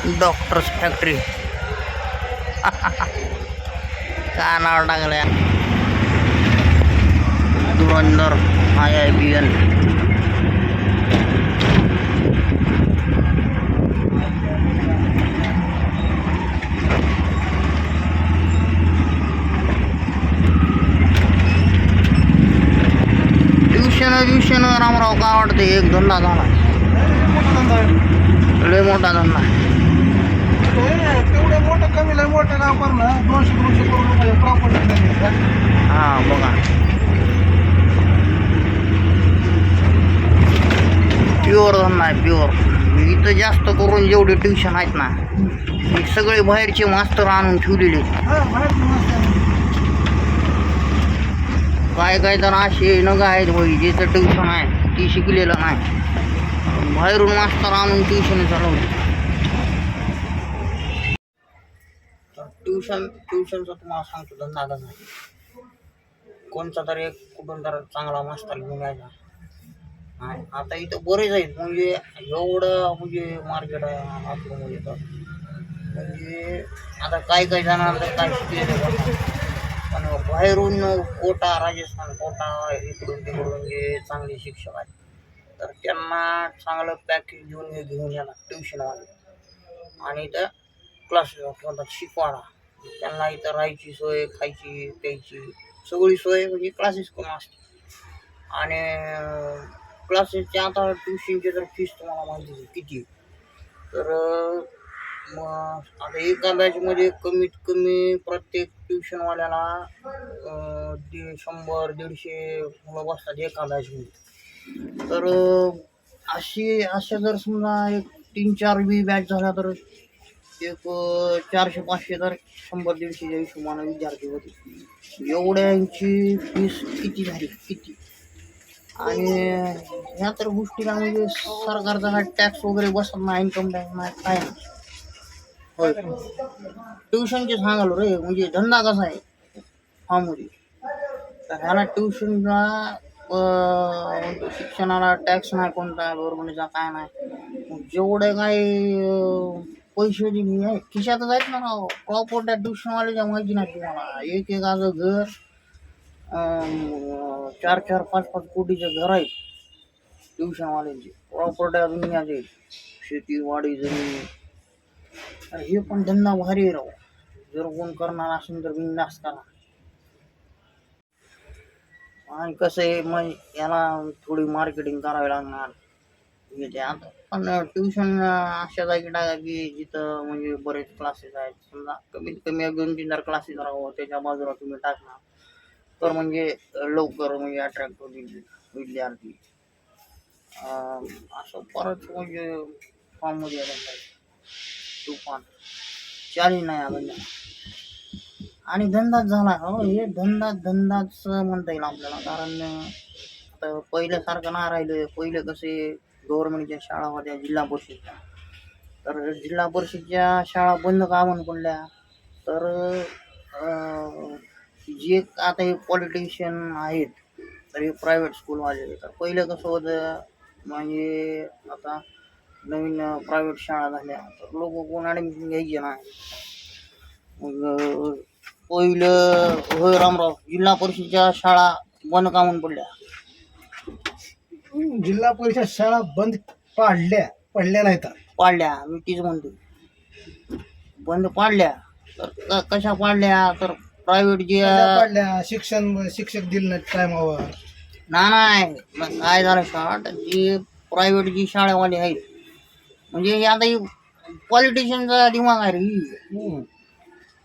Doctors factory काय नाव टाकलंय धुरंधर IIBN. Tuition Ramrao काय वाटतं एक धंदा झाला लय मोठा धंदा. तेवढं मोठं कमी लय मोठं नाव कर ना 200 करोड रुपये प्रॉपर्टी. हा बघा प्युअर धंदा आहे प्युअर. इथं जास्त करून जेवढे ट्युशन आहेत ना हे सगळे बाहेरचे मास्टर आणून ठेवलेले. काय काय तर असे नग आहेत भाई ज्याचं ट्युशन आहे ती शिकलेलं नाही बाहेरून मास्तर आणून ट्युशन चालवले. ट्युशनचा तुम्हाला सांगतो धंदा कसा आहे. कोणता तरी एक कुठून तर चांगला मास्तर घेऊन यायचा. आता इथं बरेच आहेत म्हणजे एवढं म्हणजे मार्केट आहे आपल्यामध्ये तर म्हणजे आता काय जणांना तर काय शिकलेलं पण बाहेरून कोटा राजस्थान कोटा इकडून तिकडून जे चांगले शिक्षक आहेत तर त्यांना चांगलं पॅकेज घेऊन येणार ट्युशनवाले आणि इथं क्लासेस शिकवायला. त्यांना इथं राहायची सोय खायची प्यायची सगळी सोय म्हणजे क्लासेस करून असते. आणि क्लासेसचे आता ट्युशनची तर फीस तुम्हाला माहिती आहे किती. तर मग आता एका बॅचमध्ये कमीत कमी प्रत्येक ट्युशनवाल्याला 100-150 मुलं बसतात एका बॅचमध्ये. तर अशा जर समजा एक 3-4 बी बॅच झाला तर एक 400-500 तर 100-150च्या हिशोबाने विद्यार्थी होते. एवढ्यांची फीस किती झाली किती. आणि ह्या तर गोष्टीला म्हणजे सरकारचा काय टॅक्स वगैरे बसत नाही इन्कम टॅक्स नाही काय नाही. होय ट्युशनचे सांगालो रे म्हणजे धंदा कसा आहे फार्ममध्ये तर ह्याला ट्युशनला शिक्षणाला टॅक्स नाही कोणता गव्हर्नमेंटचा काय नाही. जेवढे काही पैसे आहे खिशातच आहेत ना प्रॉपर त्या ट्युशनवाल्याच्या माहिती नाही तुम्हाला. एक आज घर 4-5 कोटीचे घर आहेत ट्युशनवाल्यांचे. प्रॉपर्टी अजून याचे शेती वाडी जमीन. हे पण धंदा भारी राहू जर कोण करणार असेल तर बिनधास्त करा. आणि कसं आहे मग याला थोडी मार्केटिंग करावी लागणार. आता पण ट्युशन अशा जागी टाका की जिथं म्हणजे बरेच क्लासेस आहेत. समजा कमीत कमी 2-3 क्लासेस राहावं त्याच्या बाजूला तुम्ही टाकणार तर म्हणजे लवकर म्हणजे अट्रॅक्ट होतील विद्यार्थी. असं परत म्हणजे फॉर्ममध्ये तुफान चाली नाही आलं आणि धंदाच झाला. हो हे धंदाच म्हणता येईल आपल्याला. कारण आता पहिल्यासारखं नाही राहिलं. पहिले कसे गव्हर्नमेंटच्या शाळा होत्या जिल्हा परिषदच्या तर जिल्हा परिषदच्या शाळा बंद का म्हणून पडल्या तर जे आता हे पॉलिटिशियन आहेत तर हे प्रायव्हेट स्कूलवाले. तर पहिलं कसं होतं म्हणजे आता नवीन प्रायव्हेट शाळा झाल्या तर लोक कोण ॲडमिशन घ्यायचे नाही. मग पहिलं होय रामराव जिल्हा परिषदच्या शाळा बंद का म्हणून पडल्या. जिल्हा परिषद शाळा बंद पडल्या नाही तर पाडल्या. मी तीच म्हणतो बंद पाडल्या. तर कशा पाडल्या तर प्रायव्हेट जे पडल्या शिक्षक दिले नाहीत टायमावर. नाही मग काय झालं शॉर्ट जी प्रायव्हेट जी शाळेवाले आहेत म्हणजे हे आता पॉलिटिशियनचा दिमाग आहे रे.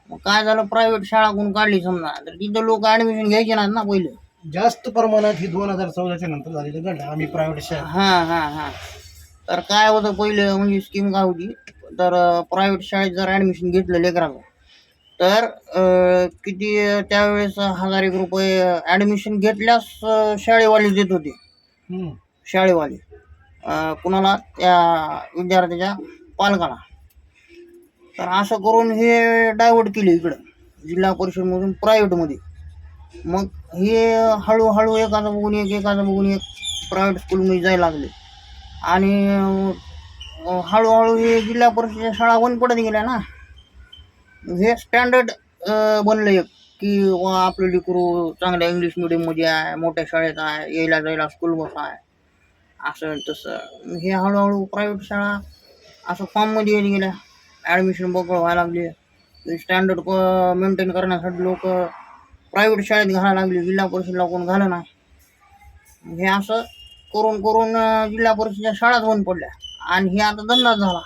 मग काय झालं प्रायव्हेट शाळा कोण काढली समजा तर तिथं लोक ऍडमिशन घ्यायचे नाहीत ना पहिले. जास्त प्रमाणात ही 2014च्या नंतर झालेलं घडलं. आम्ही प्रायव्हेट शाळा हा तर काय होतं पहिलं म्हणजे स्कीम काय होती तर प्रायव्हेट शाळेत जर ऍडमिशन घेतलं लेकराला तर किती त्यावेळेस 1000 रुपये ऍडमिशन घेतल्यास शाळेवाले देत होते. शाळेवाले कुणाला त्या विद्यार्थ्याच्या पालकाला. तर असं करून हे डायव्हर्ट केले इकडं जिल्हा परिषदमधून प्रायव्हेटमध्ये. मग हे हळूहळू एखादं बघून एक प्रायव्हेट स्कूलमध्ये जायला लागले. आणि हळूहळू हे जिल्हा परिषदेच्या शाळा बंद पडत गेल्या ना. हे स्टँडर्ड बनलं एक की आपलं लेकरू चांगल्या इंग्लिश मिडियममध्ये आहे, मोठ्या शाळेत आहे, यायला जायला स्कूल बस आहे, असं तसं. हे हळूहळू प्रायव्हेट शाळा असं फॉर्ममध्ये येत गेल्या, ॲडमिशन बघ व्हायला लागली. स्टँडर्ड मेंटेन करण्यासाठी लोक प्रायव्हेट शाळेत घालायला लागले, जिल्हा परिषदला कोण घालं नाही. हे असं करून करून जिल्हा परिषदेच्या शाळाच बंद पडल्या. आणि हे आता धंदाच झाला.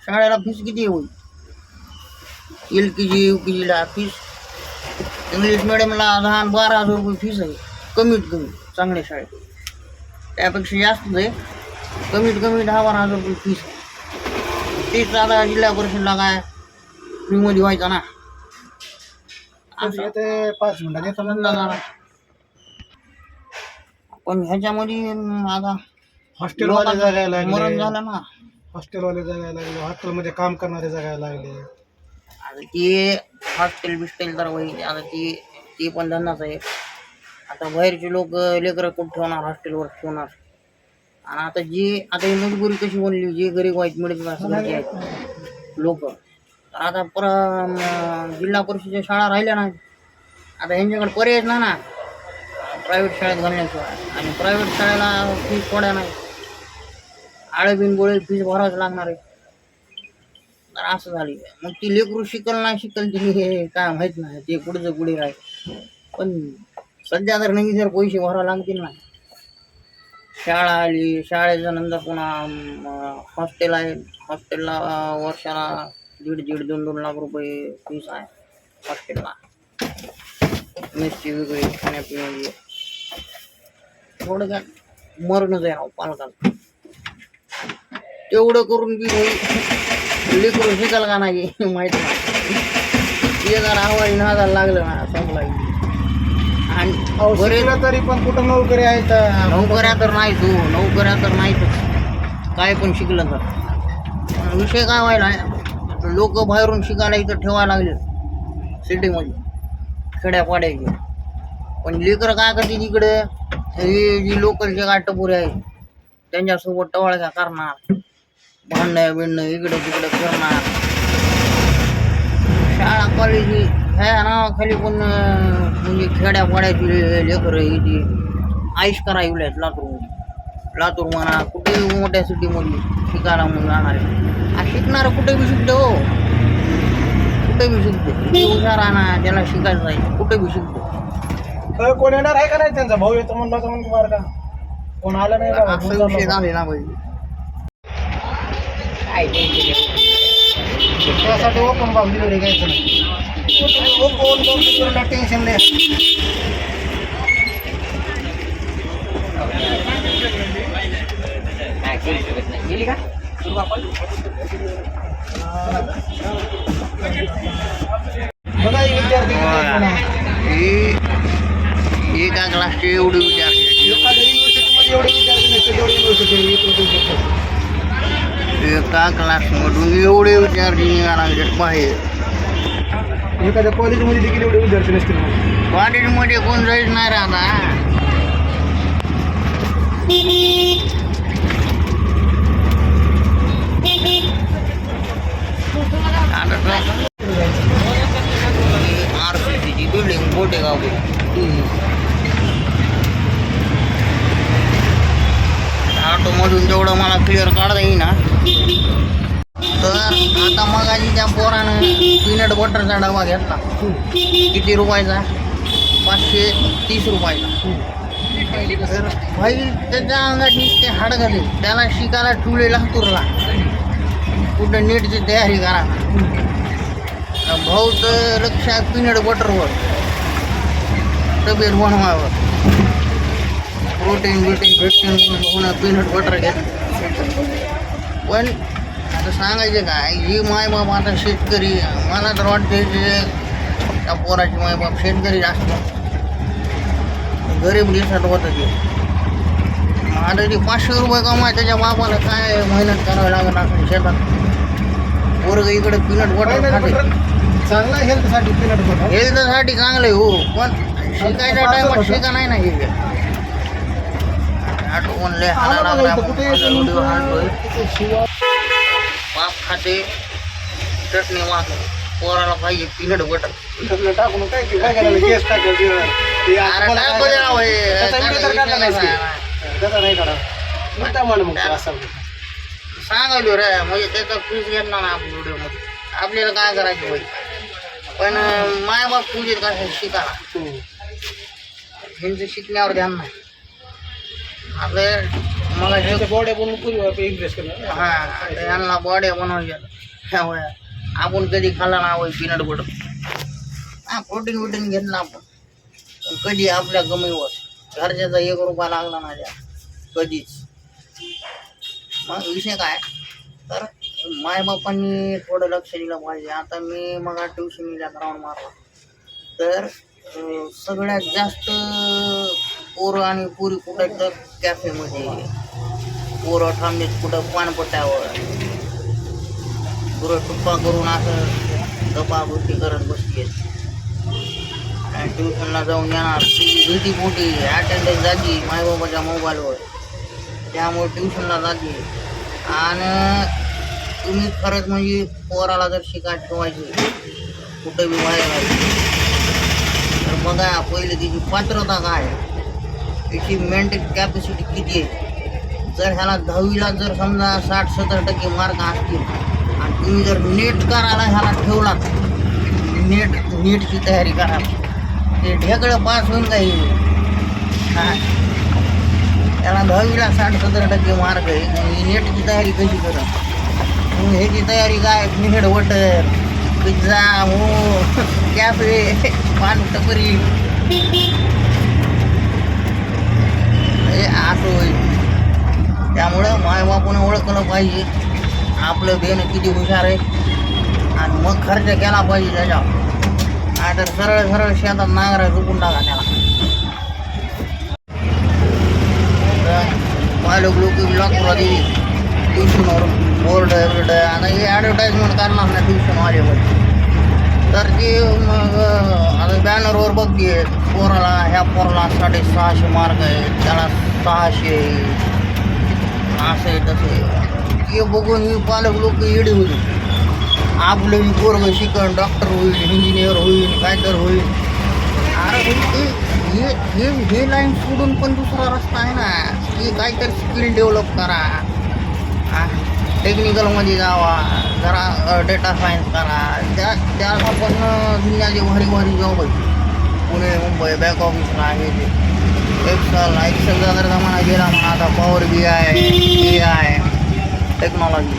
शाळेला फीस किती होईल? LKG UKGला फीस, इंग्लिश मिडियमला 10-12 हजार रुपये फीस आहे कमीत कमी चांगल्या शाळेत. त्यापेक्षा जास्त आहे, कमीत कमी 10-12 हजार रुपये फीस आहे. तेच आता जिल्हा परिषदला काय फ्रीमध्ये व्हायचा ना. ते 5 मिनिटात येतो धंदा झाला. पण ह्याच्यामध्ये आता हॉस्टेलवाले जगायला मरण लागले, झालं ना. हॉस्टेलवाले जगायला लागले, हॉस्टेलमध्ये काम करणारे जगायला लागले. आता ते हॉस्टेल बिस्टेल तर होईल, आता ते पण धंदाच आहे. आता बाहेरचे लोक लेकरं कुठं ठेवणार, हॉस्टेलवर ठेवणार. आणि आता ही मजबुरी कशी बनली, जे गरीब आहेत मिळत आहेत लोक, आता जिल्हा परिषदेच्या शाळा राहिल्या नाही. आता यांच्याकडे पर्यायच नाही ना प्रायव्हेट शाळेत घालण्याशिवाय. आणि प्रायव्हेट शाळेला फीस थोड्या नाही, आळेबिन गोळे फीस भरावंच लागणार आहे. तर असं झाली. मग ती लेकरू शिकल नाही शिकल ते काय माहीत नाही, ते पुढचं पुढे राहील. पण सध्या तर नाही जर पैसे भरावं लागतील ना. शाळा आली, शाळेच्या नंतर पुन्हा हॉस्टेल आहे. हॉस्टेलला वर्षाला 1.5-2 लाख रुपये फीस आहे हॉस्टेलला. मेसची वेगळी, खाण्यापिण्याची. थोडं काय मरणच आहे पालकाचं. तेवढं करून बी लेकरू शिकाल का नाही माहित नाही. ते जर आवाज नादाला लागलं ना संपला. आणि बरेच तरी पण कुठं नोकरी आहेत, नोकऱ्या तर नाही, नोकऱ्या तर नाहीत. काय पण शिकलं तर विषय काय व्हायला, लोक बाहेरून शिकायला इथं ठेवायला लागले सिटीमध्ये खेड्यापाड्याचे. पण लेकरं काय करते तिकडे, हे जी लोकलचे काय टपुरे आहेत त्यांच्यासोबत टवाळक्या करणार, भांडणं बिंडणं इकडे तिकडे करणार. शाळा कॉलेज ह्या नावाखाली पण म्हणजे खेड्यापाड्याची लेकरं ही जी आईश करायला लातूर म्हणा कुठेही मोठ्या सिटीमध्ये शिकायला म्हणून जाणार आहे. शिकणार कुठे बी शिकतो, कुठे बी शिकतो. हुशार आणा ज्याला शिकायचं आहे कुठे बी शिकतो. कोण येणार आहे का नाही? त्यांचा भाऊ येतो म्हणला तर म्हणून मार का कोण आला नाही का? असं विषय झाले ना पाहिजे. काय त्यासाठी ओपन बॉक्स डिलिव्हरी घ्यायचं नाही. ओपन बॉक्स डिलिव्हरीला टेन्शन नाही. गेली का बघा विद्यार्थी एका क्लासचे एवढे विद्यार्थी, एखाद्या युनिव्हर्सिटीमध्ये एवढे विद्यार्थी नसते जेवढे युनिव्हर्सिटी. एका क्लासमधून एवढे विद्यार्थी निघाला लागले बाहेर. एखाद्या कॉलेजमध्ये देखील एवढे विद्यार्थी नसतील. कॉलेजमध्ये कोण जायच नाही राहता. RCCची बिल्डिंग बोटेगाव ऑटोमधून जेवढं मला क्लिअर काढता येईना. तर आता मग आधी त्या पोरानं पीनट बटरचा डबा घेतला. किती रुपयाचा? 530 रुपयाचा. तर भाई त्याच्या अंगात नुसते हाड घाले. त्याला शिकायला ठेवलेला तुरला कुठं नीटची तयारी करा. भाऊ तर लक्ष पीनट बटरवर तब्येत बनवावर प्रोटीन भेटून होणं पीनट बटर घेतलं. पण आता सांगायचं काय, ही मायबाप आता शेतकरी, मला तर वाटते की त्या पोराची मायबाप शेतकरी असतो. गरीब दिवसात होतं ते. आता ते 500 रुपये कमाय त्याच्या बापाला काय मेहनत करावी लागत असेल शेतात. पोरग इकडे पीनट बटर खाते. चांगला हेल्थसाठी पीनट बटर, हेल्थसाठी चांगलं आहे हो. पण शिकायच्या टायमात शिका नाही ना. हे आठवण लय हाणायला लागला. कुठे खाते चटणी वाहतो पोराला पाहिजे पीनट बटर तसलं टाकून काय काय करायला केस टाकलं ते अरे तुम्हाला टाकू काय द्या होय. त्याचा व्हिडिओ तर काढला नाही नाही. त्याचा नाही काढा म्हणता मला मग असं सांगायलो रे म्हणजे त्याचा पीस घेतला ना आपण व्हिडिओ मध्ये आपल्याला काय करायचं होय पण मायबाप पूजेत काय शिका ह्यांचं शिकण्यावर ध्यान नाही आपलं मला हे बॉड्या बनवून पूर्वी इम्प्रेस करणार हा यांना बॉड्या बनवायच्या होय आपण कधी खाल्ला ना होय पीनट बटर हा प्रोटीन विटीन घेतलं आपण पण कधी आपल्या कमीवर घरच्याचा 1 रुपया लागला ना त्या कधीच मग विषय काय तर मायबापांनी थोडं लक्ष दिलं पाहिजे आता मी मग ट्युशनीला ग्राउंड मारला तर सगळ्यात जास्त पोरं आणि पुरी कुठं तर कॅफेमध्ये पोरं थांबलेत कुठं पानपट्ट्यावर पुरं टुप्पा करून असं गप्पा गोष्टी करत बसली आणि ट्युशनला जाऊन येणार ती भीती पोटी अटेंडन्स जाती मायबाबाच्या मोबाईलवर त्यामुळे ट्युशनला जाते आणि तुम्ही खरंच म्हणजे पोराला जर शिकायला ठेवायची कुठं बी बाहेर राहायची तर बघा पहिले तिची पात्रता काय तिची मेंटल कॅपॅसिटी किती आहे जर ह्याला 10वीला जर समजा 60-70% मार्क असतील आणि तुम्ही जर नेट करायला ह्याला ठेवलात नीटची तयारी करा ते ढेकळं पास होईल काही हा त्याला 10वीला 60-70% मार्क आहे आणि नेटची तयारी कशी करा मग ह्याची तयारी काय मिनिट वटर पिझ्झा हो कॅफे पान टपरी हे असं होईल त्यामुळं मायबापानं ओळखलं पाहिजे आपलं बेन किती हुशार आहे आणि मग खर्च केला पाहिजे त्याच्यावर नाहीतर सरळ सरळ शेतात नांगरा झुकून टाका त्याला पालक लोक लागतो ट्युशनवर बोर्ड एवढं आता हे ॲडव्हर्टाईजमेंट करणार ना ट्युशनवाल्यामध्ये तर ते मग आता बॅनरवर बघते पोराला ह्या पोराला 650 मार्क आहे त्याला 600 असं आहे तसं ते बघून ही पालक लोक येडी होती आपलं बी पोरग शिकण डॉक्टर होईल इंजिनियर होईल काय तर होईल अरे हे लाईन सोडून पण दुसरा रस्ता आहे ना की काहीतरी स्किल डेव्हलप करा टेक्निकलमध्ये जावा जरा डेटा सायन्स करा त्याला पण दुनियाचे भारी भारी जॉब आहे पुणे मुंबई बॅक ऑफिसला आहे ते एक्सेलचा जर जमाना गेला म्हणा आता पॉवर BI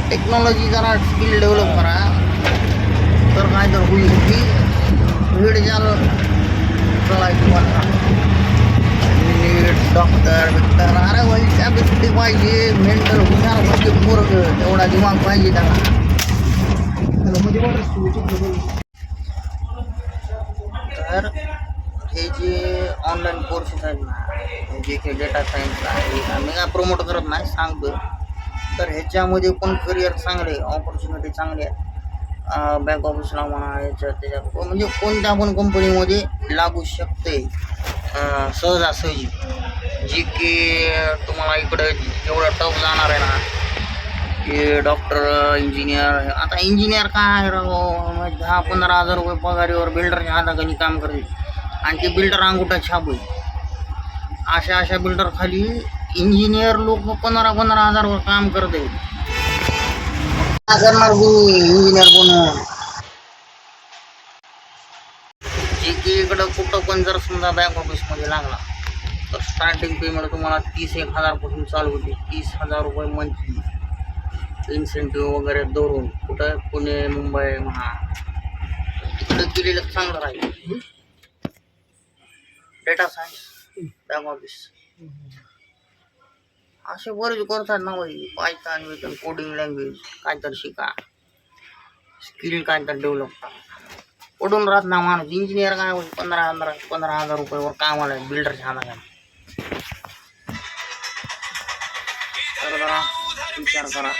टेक्नॉलॉजी जरा स्किल डेव्हलप करा तर काय तर होईल की भीड चलायची डॉक्टर बिक्टर अरे वही कॅपॅसिटी पाहिजे मेंटल हुशार म्हणजे पोरग तेवढा दिमाग पाहिजे त्याला तर हे जे ऑनलाईन कोर्सेस आहेत ना जे काही डेटा सायन्स आहे मी काय प्रमोट करत नाही सांगतो तर ह्याच्यामध्ये पण करिअर चांगले ऑपॉर्च्युनिटी चांगली आहे बँक ऑफिसला म्हणा याच्यात त्याच्यात म्हणजे कोणत्या पण कंपनीमध्ये लागू शकते सहजासहजी जी की तुम्हाला इकडं एवढं टफ जाणार आहे ना की डॉक्टर इंजिनियर आता इंजिनियर काय राव 10-15 हजार रुपये पगारीवर बिल्डरच्या हाताखाली काम करते आणि ते बिल्डर अंगुठा छाप होईल अशा बिल्डर खाली इंजिनियर लोक 15-15 हजारवर काम करते काय करणार इंजिनियर बनून जे की इकडं कुठं पण जर समजा बँक ऑफिसमध्ये लागला तर स्टार्टिंग पेमेंट तुम्हाला 30,000 पासून चालू होते 30,000 रुपये मंथली इन्सेंटिव्ह वगैरे धरून कुठं पुणे मुंबई म्हणा तिकडं केलेलं चांगलं राहील डेटा सायन्स बँक ऑफिस असे बरेच करतात ना भाई पायथन विथन कोडिंग लँग्वेज काय तर शिका स्किल काय तर डेव्हलप करा पडून राहत ना माणूस इंजिनियर काय होईल 15,000 रुपयावर कामाला बिल्डरच्या हाताखाली तर जरा विचार करा